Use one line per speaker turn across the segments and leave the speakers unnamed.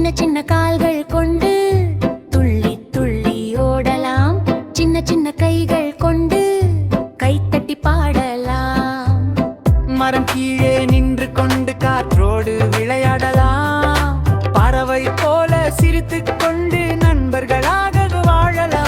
சின்ன சின்ன கால்கள் கொண்டு துள்ளி துள்ளி ஓடலாம். சின்ன சின்ன கைகள் கொண்டு கைத்தட்டி பாடலாம்.
மரம் கீழே நின்று கொண்டு காற்றோடு விளையாடலாம். பறவை போல சிரித்துக் கொண்டு நண்பர்களாக வாழலாம்.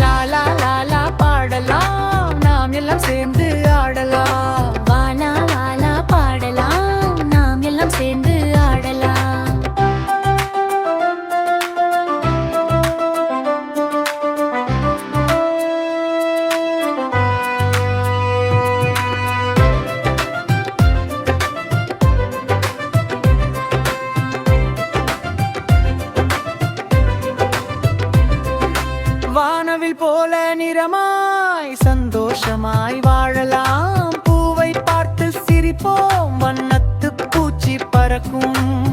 லாலா லாலா பாடலாம், நாம் எல்லாம் சேர்ந்து ஆடலாம்.
வாலா வாலா பாடலாம், நாம் எல்லாம் சேர்ந்து ஆடலாம்.
வானவில் போல நிறமாய் சந்தோஷமாய் வாழலாம். பூவை பார்த்து சிரிப்போம், வண்ணத்து பூச்சி பறக்கும்.